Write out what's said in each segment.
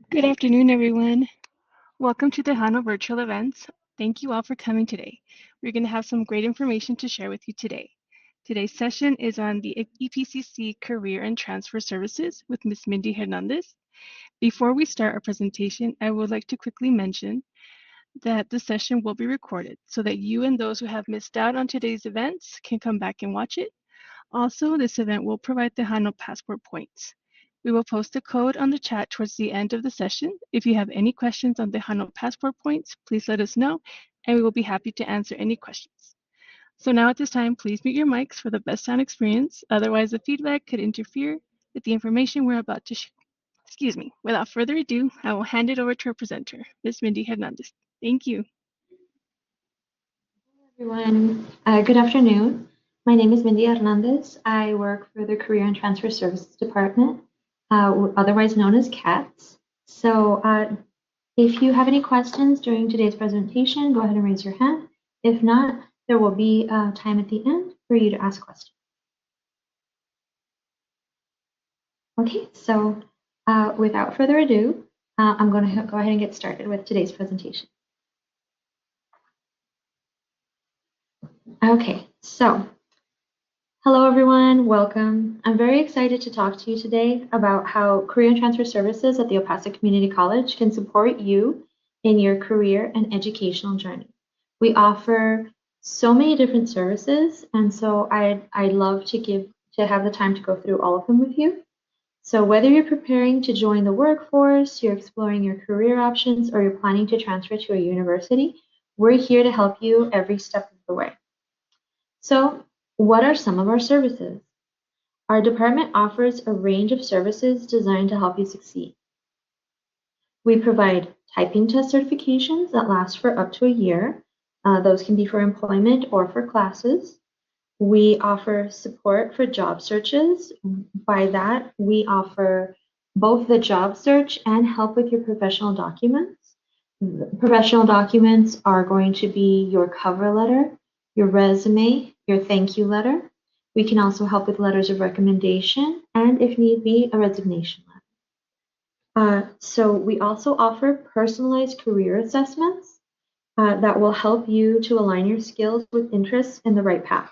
Good afternoon, everyone. Welcome to the HANA virtual events. Thank you all for coming today. We're going to have some great information to share with you today. Today's session is on the EPCC Career and Transfer Services with Ms. Mindy Hernandez. Before we start our presentation, I would like to quickly mention that the session will be recorded so that you and those who have missed out on today's events can come back and watch it. Also, this event will provide the HANA passport points. We will post a code on the chat towards the end of the session. If you have any questions on the HANA passport points, please let us know, and we will be happy to answer any questions. So now at this time, please mute your mics for the best sound experience. Otherwise, the feedback could interfere with the information we're about to share. Excuse me. Without further ado, I will hand it over to our presenter, Ms. Mindy Hernandez. Thank you. Everyone, good afternoon. My name is Mindy Hernandez. I work for the Career and Transfer Services Department, otherwise known as CaTS. So if you have any questions during today's presentation, go ahead and raise your hand. If not, there will be time at the end for you to ask questions. Okay, so without further ado, I'm going to go ahead and get started with today's presentation. Okay, so hello everyone, welcome. I'm very excited to talk to you today about how Career and Transfer Services at the El Paso Community College can support you in your career and educational journey. We offer so many different services, and so I'd love to have the time to go through all of them with you. So whether you're preparing to join the workforce, you're exploring your career options, or you're planning to transfer to a university, we're here to help you every step of the way. So, what are some of our services? Our department offers a range of services designed to help you succeed. We provide typing test certifications that last for up to a year. Those can be for employment or for classes. We offer support for job searches. By that, we offer both the job search and help with your professional documents. Professional documents are going to be your cover letter, your resume, your thank you letter. We can also help with letters of recommendation and, if need be, a resignation letter. So we also offer personalized career assessments that will help you to align your skills with interests in the right path.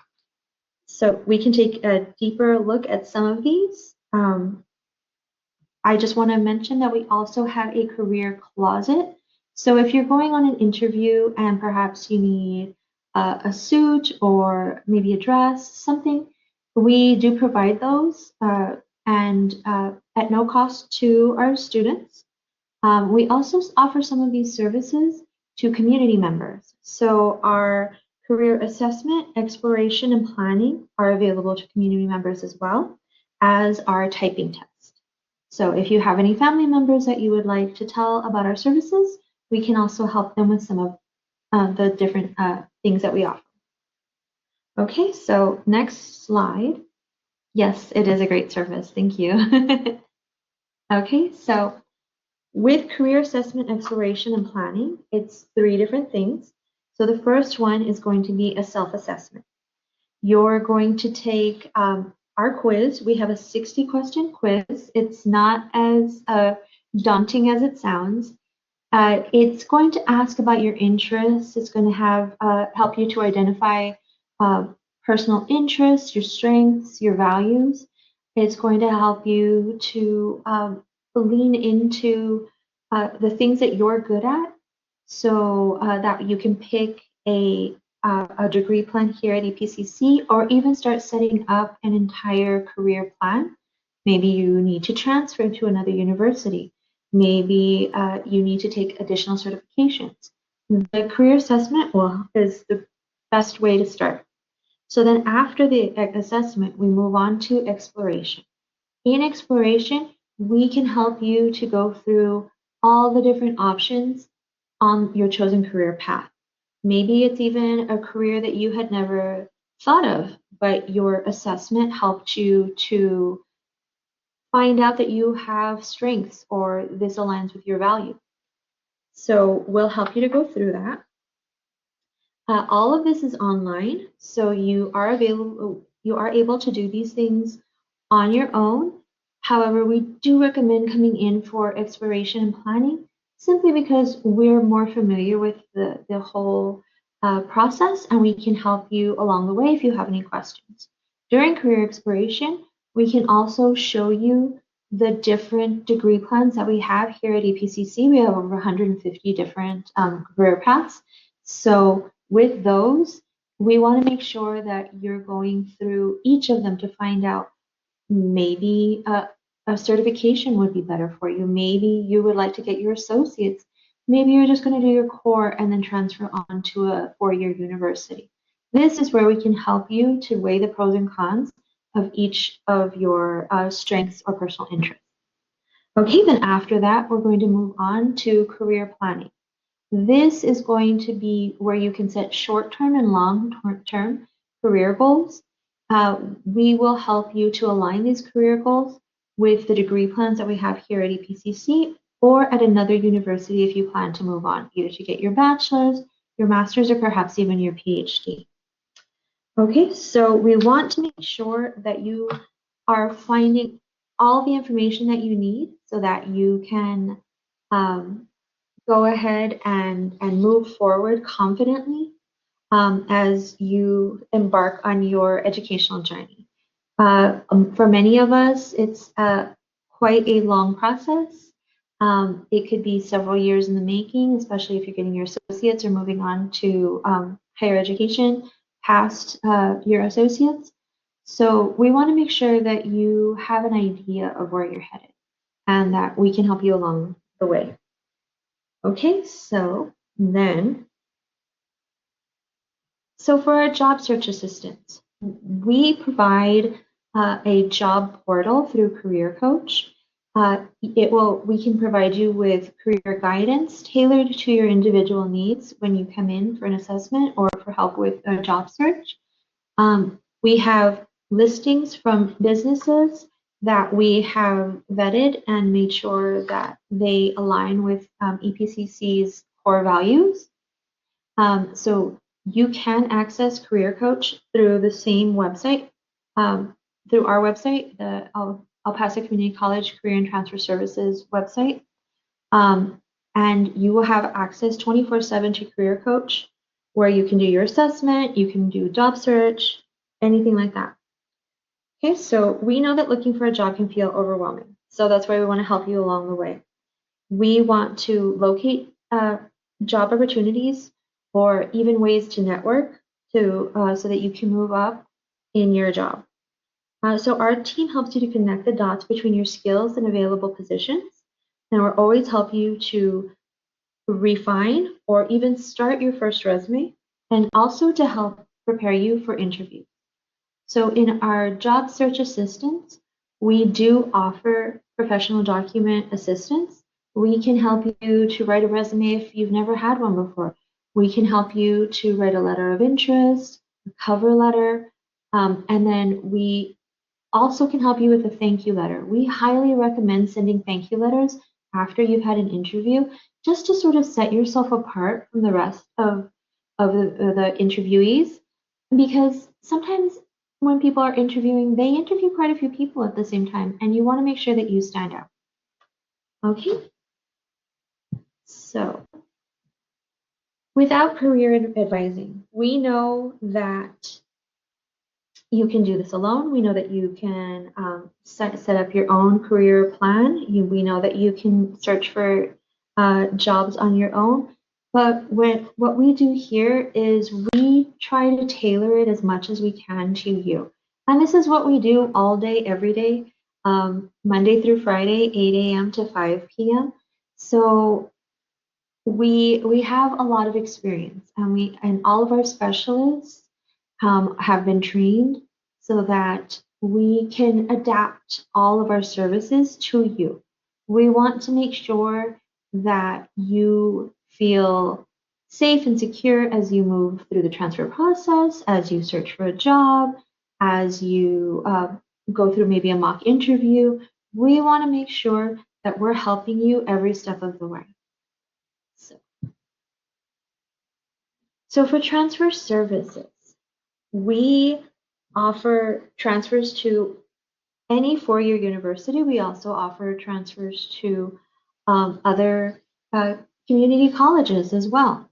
So we can take a deeper look at some of these. I just want to mention that we also have a career closet. So if you're going on an interview and perhaps you need a suit or maybe a dress, something, we do provide those and at no cost to our students. We also offer some of these services to community members. So our career assessment, exploration, and planning are available to community members as well as our typing test. So if you have any family members that you would like to tell about our services, we can also help them with some of the different things that we offer. Okay, so next slide. Yes, it is a great service. Thank you. Okay, so with career assessment, exploration, and planning, it's 3 different things. So the first one is going to be a self-assessment. You're going to take our quiz. We have a 60-question quiz. It's not as daunting as it sounds. It's going to ask about your interests. It's going to have help you to identify personal interests, your strengths, your values. It's going to help you to lean into the things that you're good at, so that you can pick a degree plan here at EPCC, or even start setting up an entire career plan. Maybe you need to transfer to another university. Maybe you need to take additional certifications. The career assessment is the best way to start. So then after the assessment, we move on to exploration. In exploration, we can help you to go through all the different options on your chosen career path. Maybe it's even a career that you had never thought of, but your assessment helped you to find out that you have strengths or this aligns with your value. So we'll help you to go through that. All of this is online, so you are able to do these things on your own. However, we do recommend coming in for exploration and planning simply because we're more familiar with the whole process and we can help you along the way if you have any questions. During career exploration, we can also show you the different degree plans that we have here at EPCC. We have over 150 different career paths. So with those, we want to make sure that you're going through each of them to find out maybe a certification would be better for you. Maybe you would like to get your associates. Maybe you're just going to do your core and then transfer on to a four-year university. This is where we can help you to weigh the pros and cons of each of your strengths or personal interests. Okay, then after that, we're going to move on to career planning. This is going to be where you can set short-term and long-term career goals. We will help you to align these career goals with the degree plans that we have here at EPCC or at another university if you plan to move on, either to get your bachelor's, your master's, or perhaps even your PhD. Okay, so we want to make sure that you are finding all the information that you need so that you can go ahead and move forward confidently as you embark on your educational journey. For many of us, it's quite a long process. It could be several years in the making, especially if you're getting your associates or moving on to higher education past your associates. So we want to make sure that you have an idea of where you're headed and that we can help you along the way. Okay, so for our job search assistance, we provide a job portal through Career Coach. We can provide you with career guidance tailored to your individual needs when you come in for an assessment or for help with a job search. We have listings from businesses that we have vetted and made sure that they align with EPCC's core values. So you can access Career Coach through the same website, through our website, the El Paso Community College Career and Transfer Services website. And you will have access 24/7 to Career Coach, where you can do your assessment, you can do job search, anything like that. Okay, so we know that looking for a job can feel overwhelming. So that's why we want to help you along the way. We want to locate job opportunities or even ways to network so that you can move up in your job. So our team helps you to connect the dots between your skills and available positions. And we'll always help you to refine or even start your first resume and also to help prepare you for interviews. So in our job search assistance, we do offer professional document assistance. We can help you to write a resume if you've never had one before. We can help you to write a letter of interest, a cover letter, and then we also can help you with a thank you letter. We highly recommend sending thank you letters after you've had an interview, just to sort of set yourself apart from the rest of the interviewees, because sometimes when people are interviewing, they interview quite a few people at the same time, and you want to make sure that you stand out. Okay, so without career advising, we know that you can do this alone. We know that you can set up your own career plan. We know that you can search for jobs on your own. But what we do here is we try to tailor it as much as we can to you. And this is what we do all day, every day, Monday through Friday, 8 a.m. to 5 p.m. So we have a lot of experience, and all of our specialists have been trained so that we can adapt all of our services to you. We want to make sure that you feel safe and secure as you move through the transfer process, as you search for a job, as you go through maybe a mock interview. We want to make sure that we're helping you every step of the way. So for transfer services, we offer transfers to any four-year university, we also offer transfers to other community colleges as well.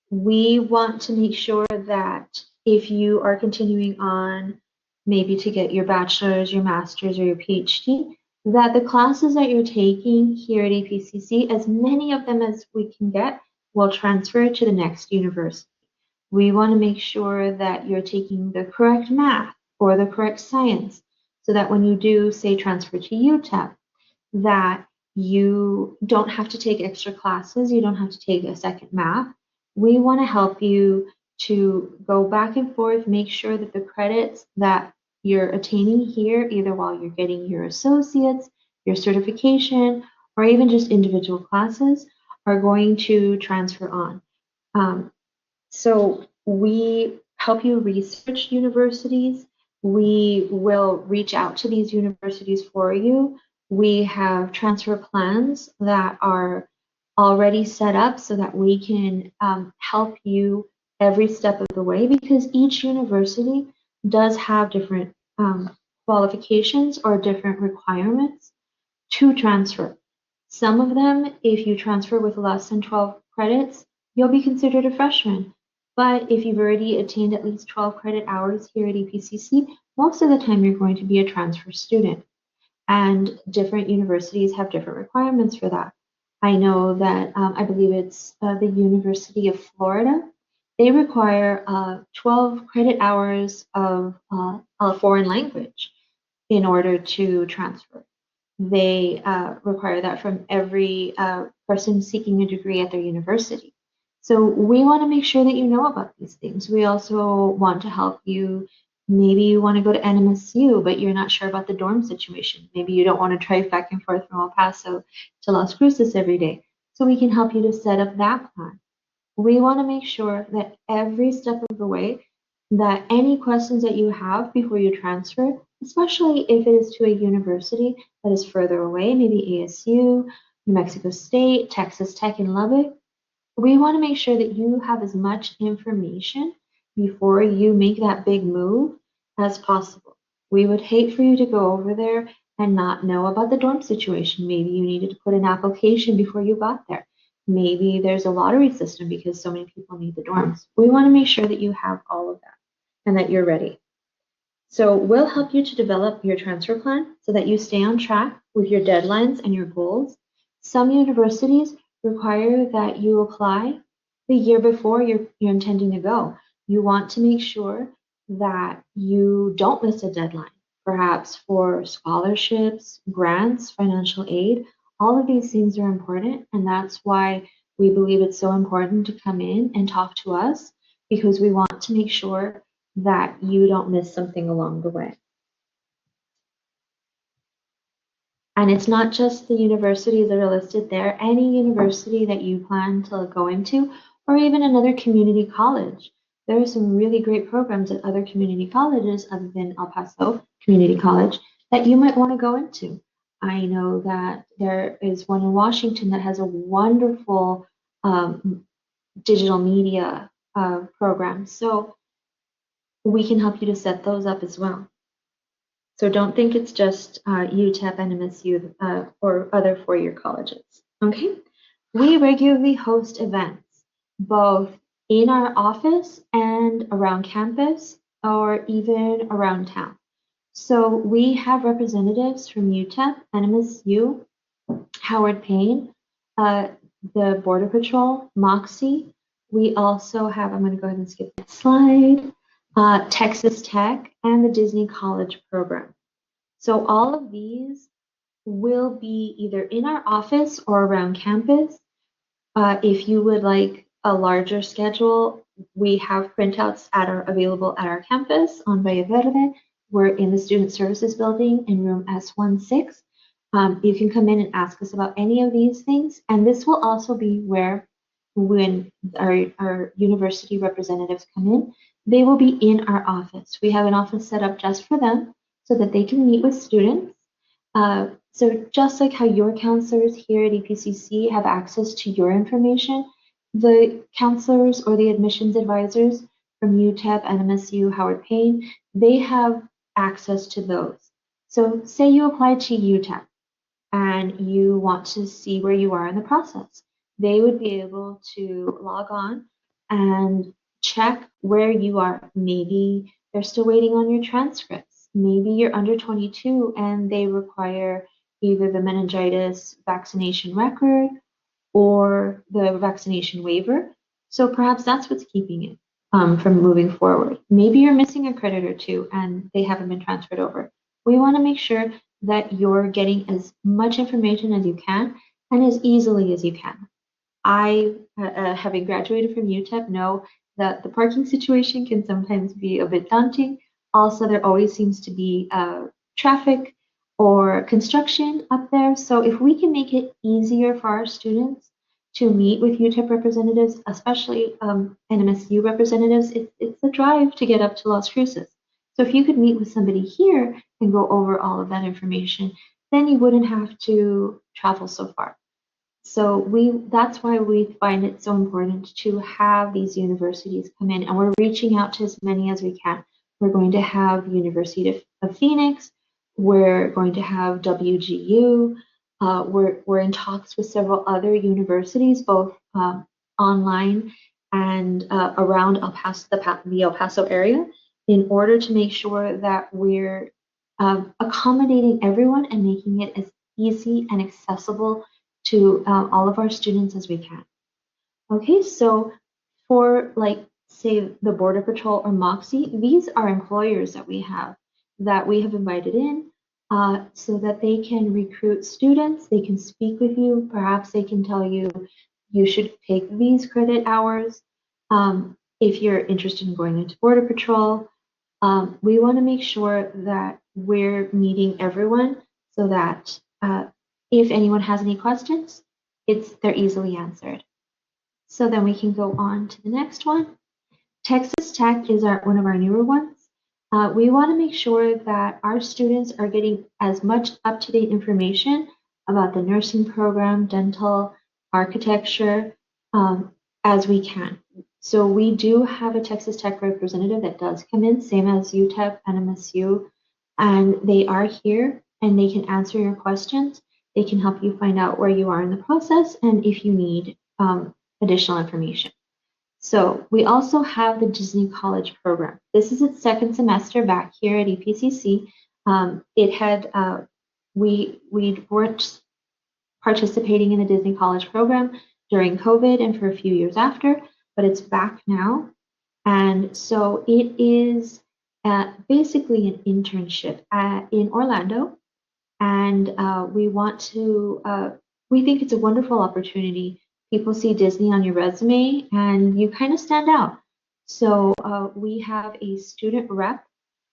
We want to make sure that if you are continuing on maybe to get your bachelor's, your master's, or your PhD, that the classes that you're taking here at EPCC, as many of them as we can get, will transfer to the next university. We want to make sure that you're taking the correct math or the correct science so that when you do, say, transfer to UTEP, that you don't have to take extra classes, you don't have to take a second math. We want to help you to go back and forth, make sure that the credits that you're attaining here, either while you're getting your associates, your certification, or even just individual classes, are going to transfer on. So we help you research universities. We will reach out to these universities for you. We have transfer plans that are already set up so that we can help you every step of the way, because each university does have different qualifications or different requirements to transfer. Some of them, if you transfer with less than 12 credits, you'll be considered a freshman. But if you've already attained at least 12 credit hours here at EPCC, most of the time you're going to be a transfer student. And different universities have different requirements for that. I know that I believe it's the University of Florida. They require 12 credit hours of a foreign language in order to transfer. They require that from every person seeking a degree at their university. So we want to make sure that you know about these things. We also want to help you. Maybe you want to go to NMSU, but you're not sure about the dorm situation. Maybe you don't want to drive back and forth from El Paso to Las Cruces every day. So we can help you to set up that plan. We want to make sure that every step of the way, that any questions that you have before you transfer, especially if it is to a university that is further away, maybe ASU, New Mexico State, Texas Tech in Lubbock, we want to make sure that you have as much information before you make that big move as possible. We would hate for you to go over there and not know about the dorm situation. Maybe you needed to put an application before you got there. Maybe there's a lottery system because so many people need the dorms. We want to make sure that you have all of that and that you're ready. So we'll help you to develop your transfer plan so that you stay on track with your deadlines and your goals. Some universities require that you apply the year before you're intending to go. You want to make sure that you don't miss a deadline, perhaps for scholarships, grants, financial aid. All of these things are important, and that's why we believe it's so important to come in and talk to us, because we want to make sure that you don't miss something along the way. And it's not just the universities that are listed there. Any university that you plan to go into, or even another community college. There are some really great programs at other community colleges other than El Paso Community College that you might want to go into. I know that there is one in Washington that has a wonderful digital media program. So we can help you to set those up as well. So don't think it's just UTEP, NMSU, or other four-year colleges, okay? We regularly host events, both in our office and around campus, or even around town. So we have representatives from UTEP, NMSU, Howard Payne, the Border Patrol, Moxie. We also have, I'm going to go ahead and skip that slide, Texas Tech, and the Disney College program. So all of these will be either in our office or around campus. If you would like a larger schedule, we have printouts available at our campus on Valle Verde. We're in the Student Services Building in room S16. You can come in and ask us about any of these things. And this will also be where, when our university representatives come in, they will be in our office. We have an office set up just for them so that they can meet with students. So just like how your counselors here at EPCC have access to your information, the counselors or the admissions advisors from UTEP, NMSU, Howard Payne, they have access to those. So say you applied to UTEP and you want to see where you are in the process. They would be able to log on and check where you are. Maybe they're still waiting on your transcripts. Maybe you're under 22 and they require either the meningitis vaccination record or the vaccination waiver. So perhaps that's what's keeping it from moving forward. Maybe you're missing a credit or two and they haven't been transferred over. We want to make sure that you're getting as much information as you can and as easily as you can. I, having graduated from UTEP, know that the parking situation can sometimes be a bit daunting. Also, there always seems to be traffic or construction up there. So if we can make it easier for our students to meet with UTEP representatives, especially NMSU representatives, it's a drive to get up to Las Cruces. So if you could meet with somebody here and go over all of that information, then you wouldn't have to travel so far. So that's why we find it so important to have these universities come in, and we're reaching out to as many as we can. We're going to have University of Phoenix, we're going to have WGU, we're in talks with several other universities, both online and around the El Paso area, in order to make sure that we're accommodating everyone and making it as easy and accessible to all of our students as we can. Okay, so for like, say, the Border Patrol or Moxie, these are employers that we have invited in so that they can recruit students, they can speak with you, perhaps they can tell you you should take these credit hours. If you're interested in going into Border Patrol, we want to make sure that we're meeting everyone so that if anyone has any questions, they're easily answered. So then we can go on to the next one. Texas Tech is one of our newer ones. We want to make sure that our students are getting as much up-to-date information about the nursing program, dental, architecture, as we can. So we do have a Texas Tech representative that does come in, same as UTEP and MSU, and they are here and they can answer your questions. They can help you find out where you are in the process and if you need additional information. So we also have the Disney College program. This is its second semester back here at EPCC. We weren't participating in the Disney College program during COVID and for a few years after, but it's back now. And so it is basically an internship in Orlando. And we think it's a wonderful opportunity. People see Disney on your resume and you kind of stand out. So we have a student rep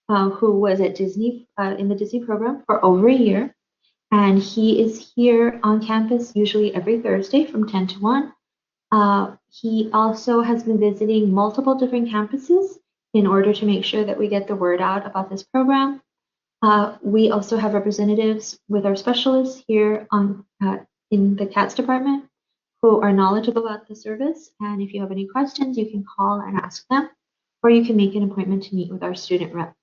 who was at Disney in the Disney program for over a year. And he is here on campus usually every Thursday from 10 to 1. He also has been visiting multiple different campuses in order to make sure that we get the word out about this program. We also have representatives with our specialists here in the CATS department who are knowledgeable about the service. And if you have any questions, you can call and ask them, or you can make an appointment to meet with our student rep.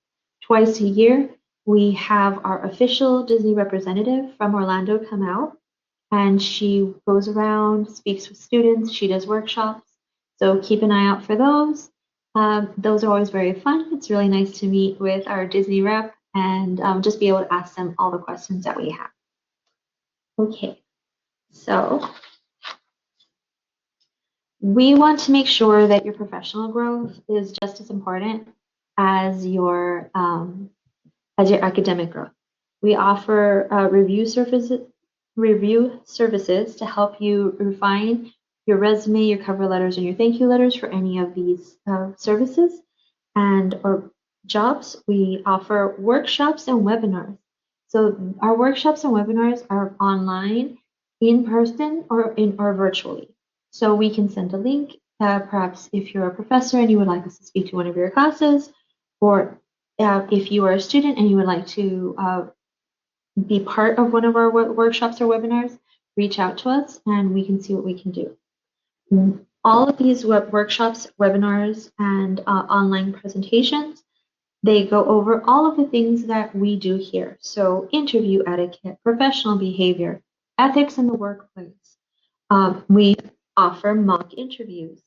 Twice a year, we have our official Disney representative from Orlando come out, and she goes around, speaks with students, she does workshops. So keep an eye out for those. Those are always very fun. It's really nice to meet with our Disney rep and just be able to ask them all the questions that we have. Okay, so we want to make sure that your professional growth is just as important as your academic growth. We offer review services to help you refine your resume, your cover letters, and your thank you letters for any of these services or jobs. We offer workshops and webinars. So our workshops and webinars are online, in person, or virtually. So we can send a link, perhaps if you're a professor and you would like us to speak to one of your classes, or if you are a student and you would like to be part of one of our workshops or webinars, reach out to us and we can see what we can do. All of these workshops, webinars, and online presentations They go over all of the things that we do here. So interview etiquette, professional behavior, ethics in the workplace. We offer mock interviews.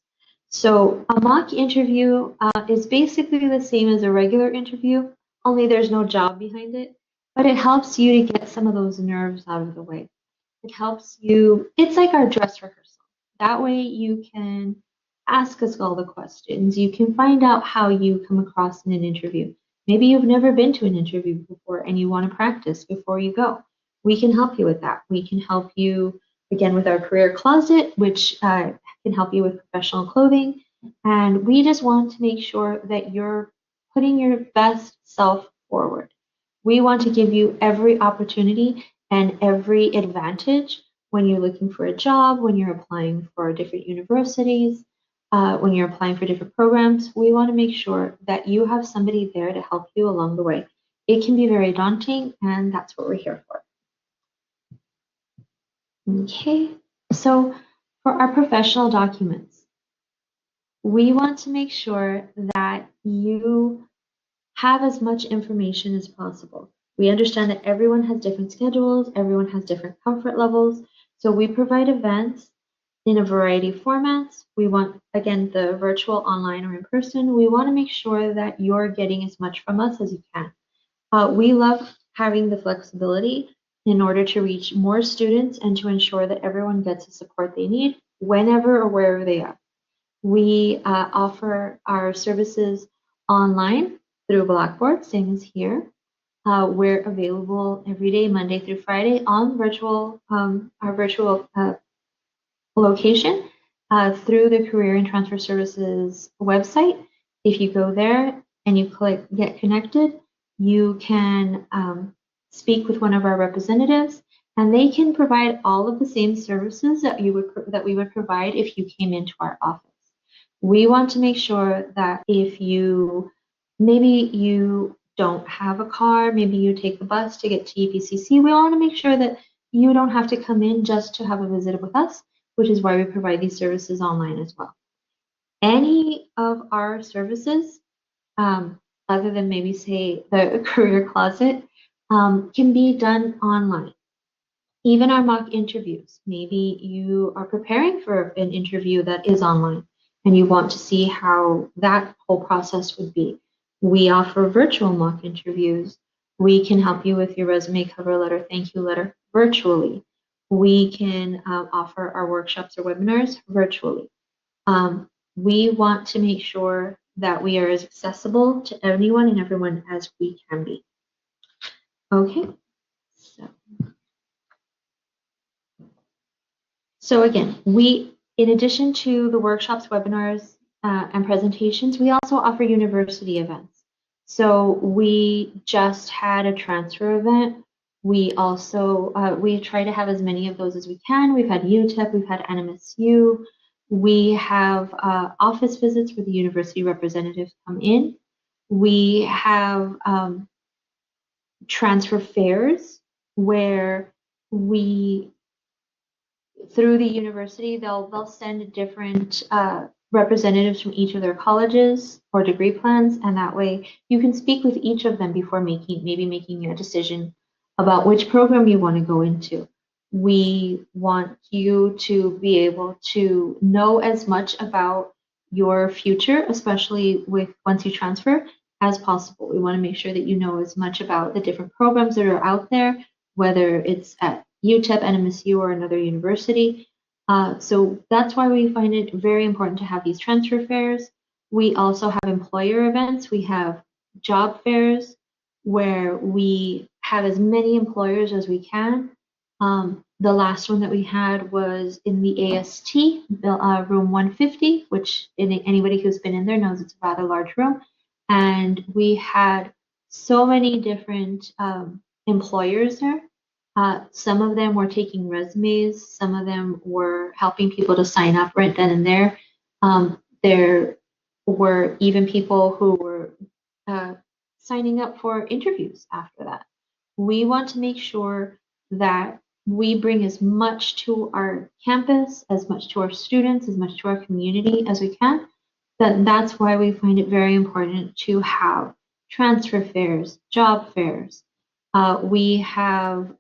So a mock interview is basically the same as a regular interview, only there's no job behind it, but it helps you to get some of those nerves out of the way. It helps you, it's like our dress rehearsal. That way you can ask us all the questions. You can find out how you come across in an interview. Maybe you've never been to an interview before and you want to practice before you go. We can help you with that. We can help you, again, with our career closet, which can help you with professional clothing. And we just want to make sure that you're putting your best self forward. We want to give you every opportunity and every advantage when you're looking for a job, when you're applying for different universities, when you're applying for different programs. We want to make sure that you have somebody there to help you along the way. It can be very daunting, and that's what we're here for. Okay, so for our professional documents, we want to make sure that you have as much information as possible. We understand that everyone has different schedules, everyone has different comfort levels, so we provide events in a variety of formats. We want, again, the virtual, online, or in person. We want to make sure that you're getting as much from us as you can. We love having the flexibility in order to reach more students and to ensure that everyone gets the support they need whenever or wherever they are. We offer our services online through Blackboard, same as here. We're available every day, Monday through Friday, on our virtual location through the Career and Transfer Services website. If you go there and you click Get Connected, you can speak with one of our representatives, and they can provide all of the same services that we would provide if you came into our office. We want to make sure that if maybe you don't have a car, maybe you take the bus to get to EPCC, we want to make sure that you don't have to come in just to have a visit with us, which is why we provide these services online as well. Any of our services, other than maybe say the career closet, can be done online. Even our mock interviews, maybe you are preparing for an interview that is online and you want to see how that whole process would be. We offer virtual mock interviews. We can help you with your resume, cover letter, thank you letter virtually. We can offer our workshops or webinars virtually. We want to make sure that we are as accessible to anyone and everyone as we can be. Okay, so again, in addition to the workshops, webinars, and presentations, we also offer university events. So we just had a transfer event. We also, we try to have as many of those as we can. We've had UTEP, we've had NMSU. We have office visits where the university representatives come in. We have transfer fairs where through the university, they'll send different representatives from each of their colleges or degree plans, and that way you can speak with each of them before making a decision about which program you want to go into. We want you to be able to know as much about your future, especially once you transfer, as possible. We want to make sure that you know as much about the different programs that are out there, whether it's at UTEP, NMSU, or another university. So that's why we find it very important to have these transfer fairs. We also have employer events. We have job fairs where we have as many employers as we can. The last one that we had was in the AST, room 150, which anybody who's been in there knows it's a rather large room. And we had so many different employers there. Some of them were taking resumes. Some of them were helping people to sign up right then and there. There were even people who were signing up for interviews after that. We want to make sure that we bring as much to our campus, as much to our students, as much to our community as we can. That's why we find it very important to have transfer fairs, job fairs. We have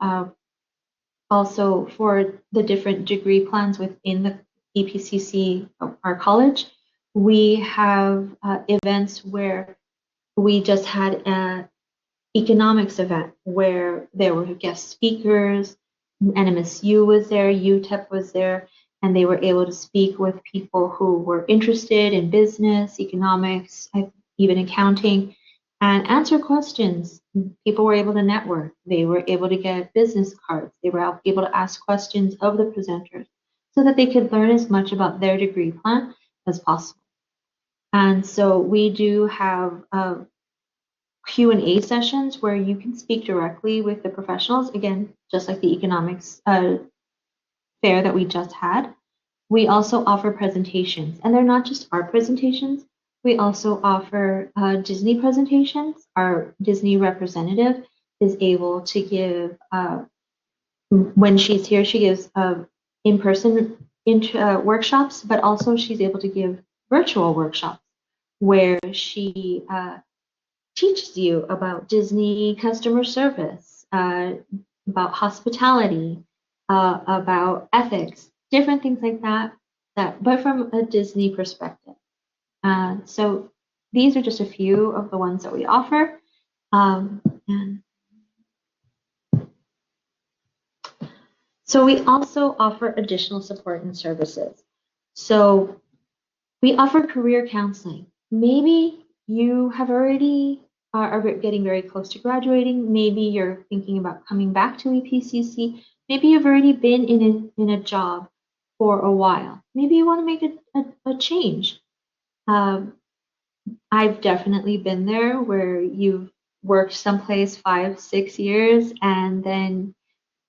also for the different degree plans within the EPCC, our college, we have events where we just had an economics event where there were guest speakers, NMSU was there, UTEP was there, and they were able to speak with people who were interested in business, economics, even accounting, and answer questions. People were able to network. They were able to get business cards. They were able to ask questions of the presenters so that they could learn as much about their degree plan as possible. And so we do have Q&A sessions where you can speak directly with the professionals, again, just like the economics fair that we just had. We also offer presentations, and they're not just our presentations. We also offer Disney presentations. Our Disney representative is able to give, when she's here, she gives in-person workshops, but also she's able to give virtual workshops where she teaches you about Disney customer service, about hospitality, about ethics, different things like that, but from a Disney perspective. So these are just a few of the ones that we offer. And so we also offer additional support and services. So we offer career counseling. Maybe you have already are getting very close to graduating. Maybe you're thinking about coming back to EPCC. Maybe you've already been in a job for a while. Maybe you want to make a change. I've definitely been there where you've worked someplace 5-6 years and then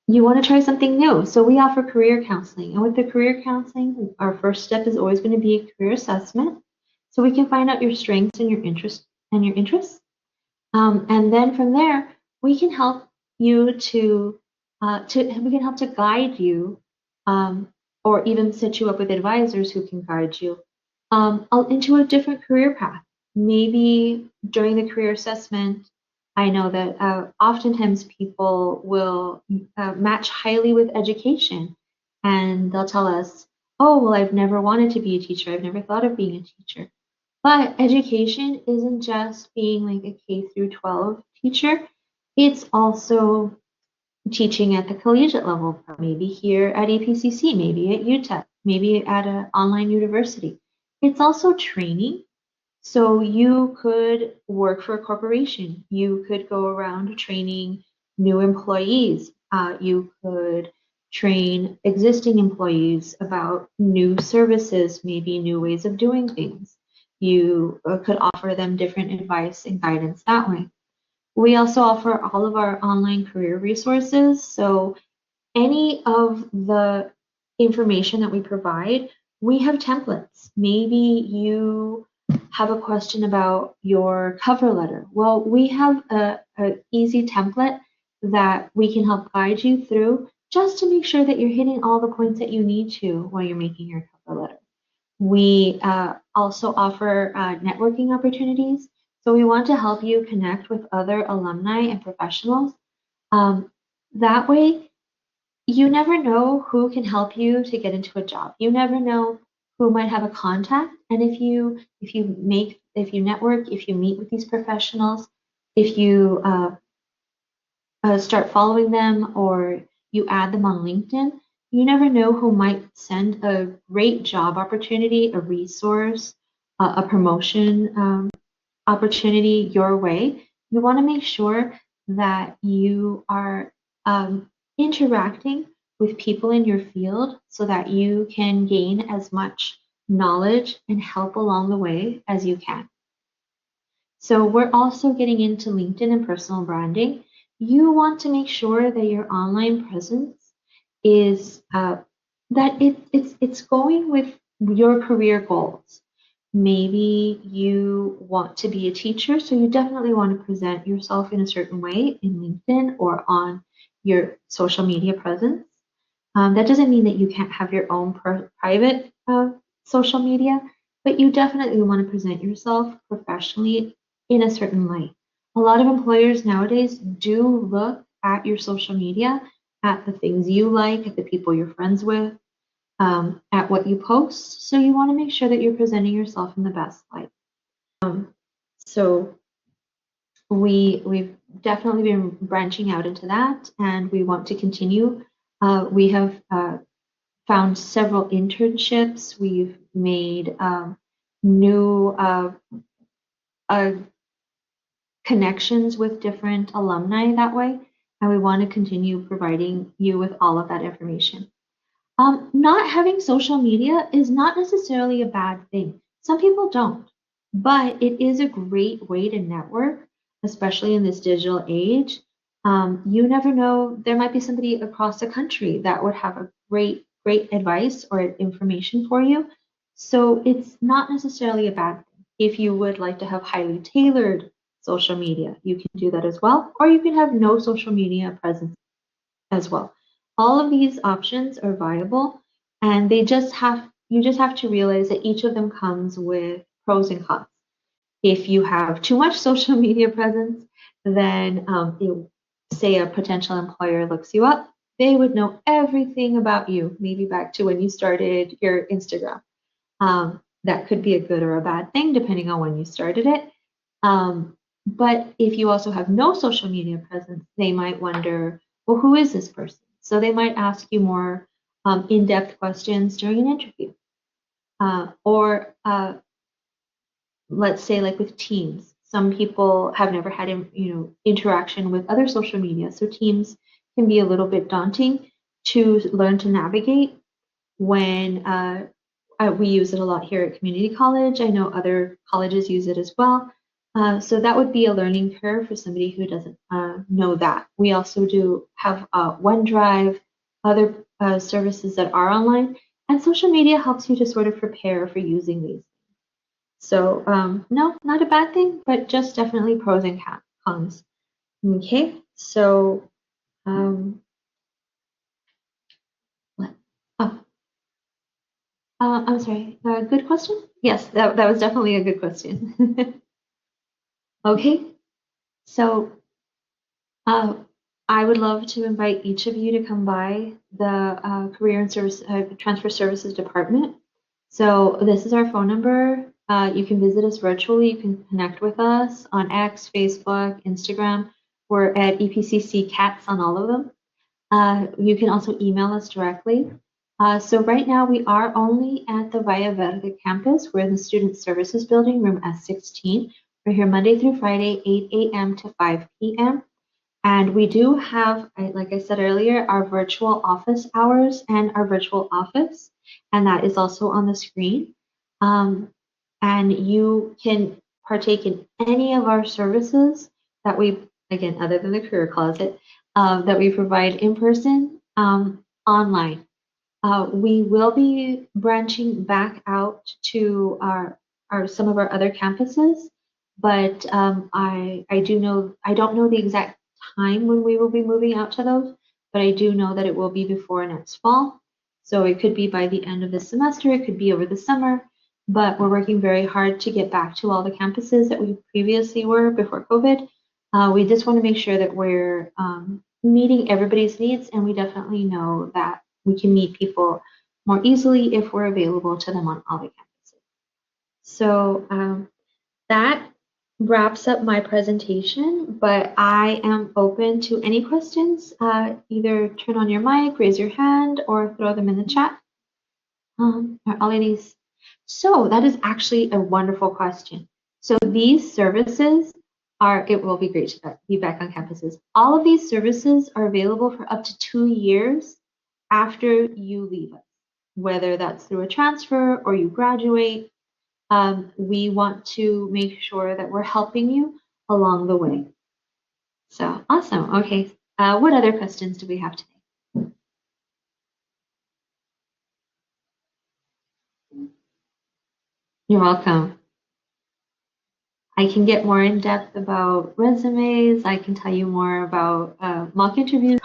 you want to try something new. So we offer career counseling. And with the career counseling, our first step is always going to be a career assessment. So we can find out your strengths and your interests. And then from there, we can help you to guide you, or even set you up with advisors who can guide you into a different career path. Maybe during the career assessment, I know that oftentimes people will match highly with education, and they'll tell us, oh, well, I've never wanted to be a teacher. I've never thought of being a teacher. But education isn't just being like a K through 12 teacher. It's also teaching at the collegiate level, maybe here at EPCC, maybe at UTEP, maybe at an online university. It's also training. So you could work for a corporation. You could go around training new employees. You could train existing employees about new services, maybe new ways of doing things. You could offer them different advice and guidance that way. We also offer all of our online career resources. So any of the information that we provide, we have templates. Maybe you have a question about your cover letter. Well, we have an easy template that we can help guide you through just to make sure that you're hitting all the points that you need to while you're making your cover letter. We also offer networking opportunities. So we want to help you connect with other alumni and professionals. That way, you never know who can help you to get into a job. You never know who might have a contact. And if you network, if you meet with these professionals, if you start following them or you add them on LinkedIn, you never know who might send a great job opportunity, a resource, a promotion opportunity your way. You want to make sure that you are interacting with people in your field so that you can gain as much knowledge and help along the way as you can. So we're also getting into LinkedIn and personal branding. You want to make sure that your online presence is that it's going with your career goals. Maybe you want to be a teacher, so you definitely want to present yourself in a certain way in LinkedIn or on your social media presence. That doesn't mean that you can't have your own private social media, but you definitely want to present yourself professionally in a certain light. A lot of employers nowadays do look at your social media, at the things you like, at the people you're friends with, at what you post. So you want to make sure that you're presenting yourself in the best light. So we've definitely been branching out into that, and we want to continue. We have found several internships. We've made new connections with different alumni that way, and we want to continue providing you with all of that information. Not having social media is not necessarily a bad thing. Some people don't, but it is a great way to network, especially in this digital age. You never know, there might be somebody across the country that would have a great advice or information for you. So it's not necessarily a bad thing. If you would like to have highly tailored social media, you can do that as well, or you can have no social media presence as well. All of these options are viable, and you just have to realize that each of them comes with pros and cons. If you have too much social media presence, then say a potential employer looks you up, they would know everything about you, maybe back to when you started your Instagram. That could be a good or a bad thing, depending on when you started it. But if you also have no social media presence, they might wonder, well, who is this person? So they might ask you more in-depth questions during an interview. Or let's say like with Teams, some people have never had interaction with other social media, so Teams can be a little bit daunting to learn to navigate. When we use it a lot here at community college, I know other colleges use it as well. So that would be a learning curve for somebody who doesn't know that. We also do have OneDrive, other services that are online, and social media helps you to sort of prepare for using these. So no, not a bad thing, but just definitely pros and cons. Okay, so oh, I'm sorry, good question? Yes, that was definitely a good question. Okay, so I would love to invite each of you to come by the Career and Transfer Services Department. So this is our phone number. You can visit us virtually. You can connect with us on X, Facebook, Instagram. We're at EPCC CaTS on all of them. You can also email us directly. So right now we are only at the Valle Verde campus. We're in the Student Services Building, room S16. We're here Monday through Friday, 8 a.m. to 5 p.m. And we do have, like I said earlier, our virtual office hours and our virtual office, and that is also on the screen. And you can partake in any of our services that we, again, other than the career closet, that we provide in person, online. We will be branching back out to some of our other campuses, but I don't know the exact time when we will be moving out to those, but I do know that it will be before next fall. So it could be by the end of this semester, it could be over the summer, but we're working very hard to get back to all the campuses that we previously were before COVID. We just want to make sure that we're meeting everybody's needs, and we definitely know that we can meet people more easily if we're available to them on all the campuses. So that wraps up my presentation, but I am open to any questions. Either turn on your mic, raise your hand, or throw them in the chat. All of these. So that is actually a wonderful question. So these services it will be great to be back on campuses. All of these services are available for up to 2 years after you leave us, whether that's through a transfer or you graduate. We want to make sure that we're helping you along the way. So awesome. Okay. What other questions do we have today? You're welcome. I can get more in depth about resumes. I can tell you more about mock interviews.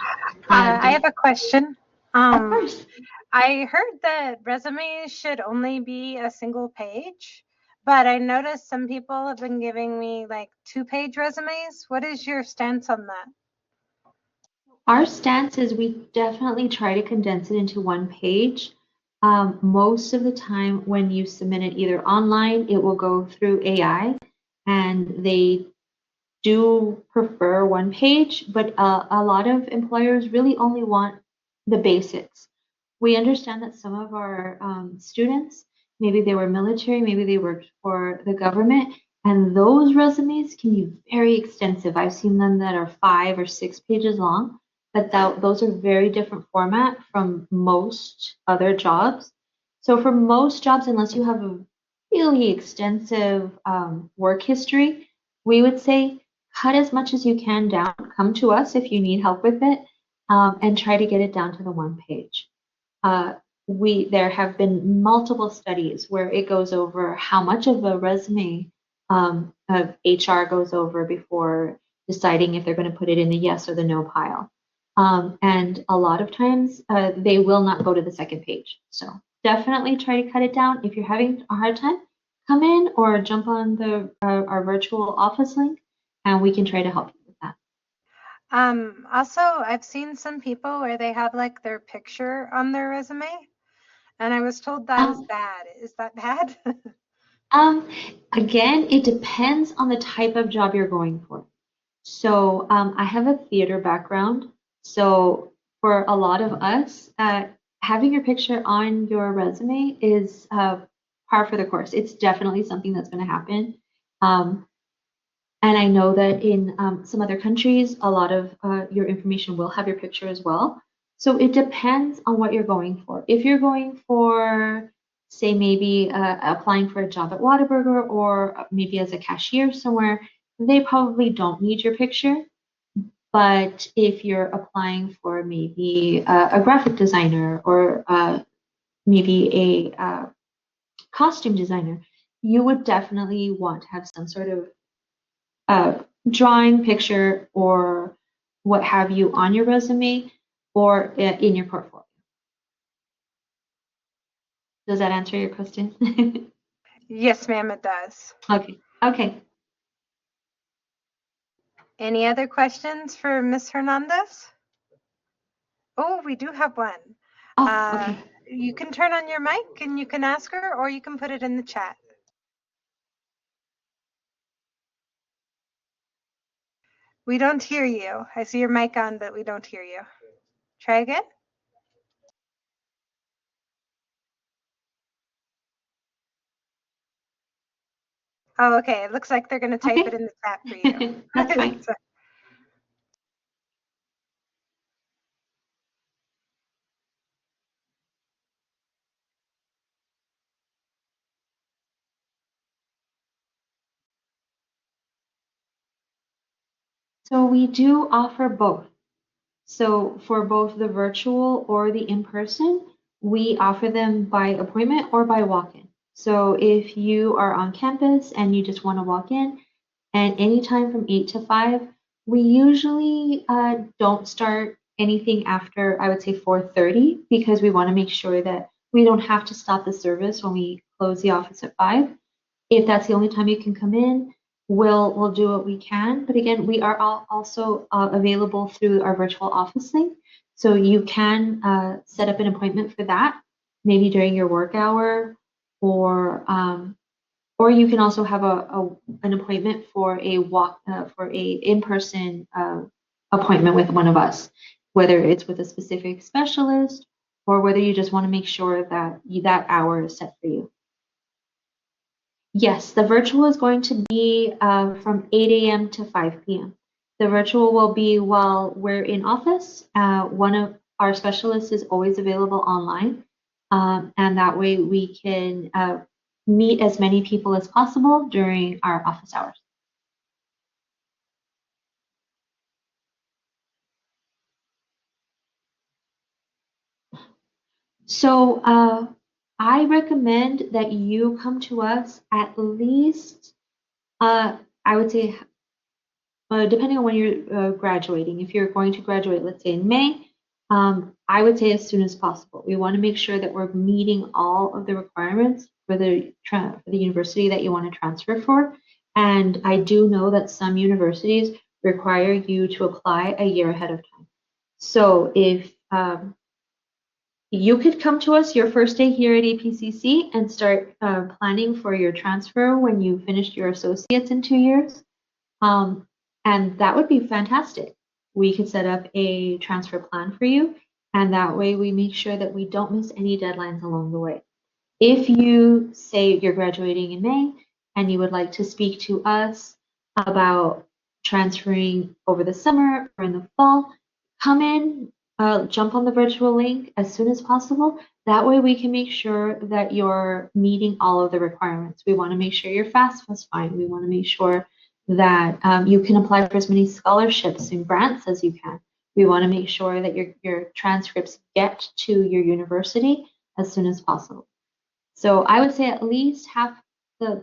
I have a question. Of course. I heard that resumes should only be a single page, but I noticed some people have been giving me like 2-page resumes. What is your stance on that? Our stance is we definitely try to condense it into one page. Most of the time when you submit it either online, it will go through AI, and they do prefer one page, but a lot of employers really only want the basics. We understand that some of our students, maybe they were military, maybe they worked for the government, and those resumes can be very extensive. I've seen them that are 5 or 6 pages long, but those are very different format from most other jobs. So for most jobs, unless you have a really extensive work history, we would say cut as much as you can down. Come to us if you need help with it, and try to get it down to the one page. Uh, there have been multiple studies where it goes over how much of a resume of HR goes over before deciding if they're going to put it in the yes or the no pile. And a lot of times they will not go to the second page. So definitely try to cut it down. If you're having a hard time, come in or jump on our virtual office link, and we can try to help you with that. Also, I've seen some people where they have like their picture on their resume, and I was told that is bad. Is that bad? Again, it depends on the type of job you're going for. So I have a theater background. So for a lot of us, having your picture on your resume is par for the course. It's definitely something that's going to happen. And I know that in some other countries, a lot of your information will have your picture as well. So it depends on what you're going for. If you're going for, say, maybe applying for a job at Whataburger or maybe as a cashier somewhere, they probably don't need your picture. But if you're applying for maybe a graphic designer or maybe a costume designer, you would definitely want to have some sort of drawing, picture, or what have you on your resume or in your portfolio. Does that answer your question? Yes, ma'am, it does. Okay. Okay. Any other questions for Miss Hernandez? Oh, we do have one. Oh, okay. You can turn on your mic and you can ask her, or you can put it in the chat. We don't hear you. I see your mic on, but we don't hear you. Try again. Oh, okay. It looks like they're going to type it in the chat for you. That's fine. So we do offer both. So for both the virtual or the in-person, we offer them by appointment or by walk-in. So if you are on campus and you just want to walk in, and anytime from 8 to 5, we usually don't start anything after, I would say, 4:30, because we want to make sure that we don't have to stop the service when we close the office at 5. If that's the only time you can come in, we'll do what we can. But again, we are also available through our virtual office link. So you can set up an appointment for that, maybe during your work hour, or you can also have an appointment for a in-person appointment with one of us, whether it's with a specific specialist or whether you just want to make sure that that hour is set for you. Yes, the virtual is going to be from 8 a.m. to 5 p.m. The virtual will be while we're in office. One of our specialists is always available online, and that way we can meet as many people as possible during our office hours. So I recommend that you come to us at least, I would say, depending on when you're graduating. If you're going to graduate, let's say in May, I would say as soon as possible. We want to make sure that we're meeting all of the requirements for the university that you want to transfer for. And I do know that some universities require you to apply a year ahead of time. So if you could come to us your first day here at EPCC and start planning for your transfer when you finished your associates in 2 years. And that would be fantastic. We could set up a transfer plan for you, and that way we make sure that we don't miss any deadlines along the way. If you say you're graduating in May and you would like to speak to us about transferring over the summer or in the fall, come in, jump on the virtual link as soon as possible. That way we can make sure that you're meeting all of the requirements. We want to make sure your FAFSA is fine. We want to make sure that you can apply for as many scholarships and grants as you can. We want to make sure that your transcripts get to your university as soon as possible. So I would say at least half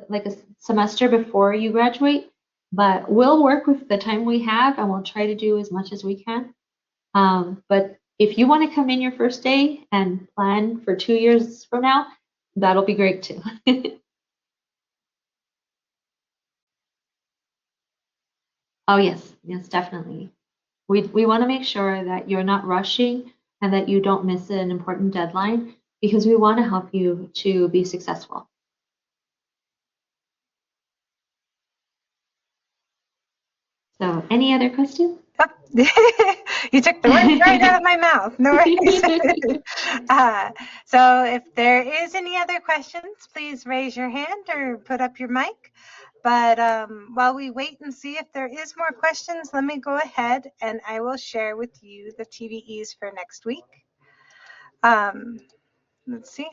like a semester before you graduate, but we'll work with the time we have and we'll try to do as much as we can. But if you want to come in your first day and plan for 2 years from now, that'll be great too. Oh yes, yes, definitely. We want to make sure that you're not rushing and that you don't miss an important deadline because we want to help you to be successful. So any other questions? You took the words right out of my mouth. No worries. So if there is any other questions, please raise your hand or put up your mic. But while we wait and see if there is more questions, let me go ahead and I will share with you the TVEs for next week. Let's see.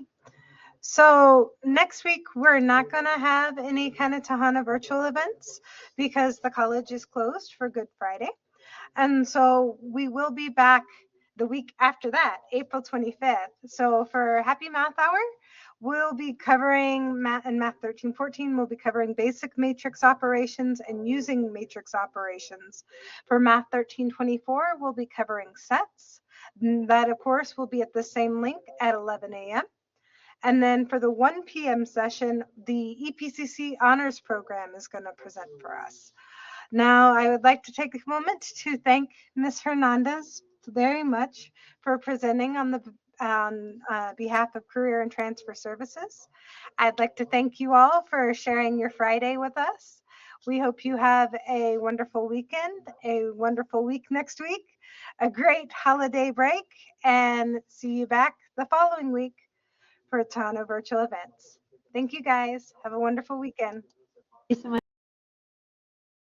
So next week, we're not going to have any kind of Tejano virtual events because the college is closed for Good Friday. And so we will be back the week after that, April 25th. So for Happy Math Hour, we'll be covering Math 1314. We'll be covering basic matrix operations and using matrix operations. For Math 1324, we'll be covering sets. That, of course, will be at the same link at 11 a.m. And then for the 1 p.m. session, the EPCC Honors Program is going to present for us. Now, I would like to take a moment to thank Ms. Hernandez very much for presenting on behalf of Career and Transfer Services. I'd like to thank you all for sharing your Friday with us. We hope you have a wonderful weekend, a wonderful week next week, a great holiday break, and see you back the following week for Tejano virtual events. Thank you guys. Have a wonderful weekend. Thank you so much.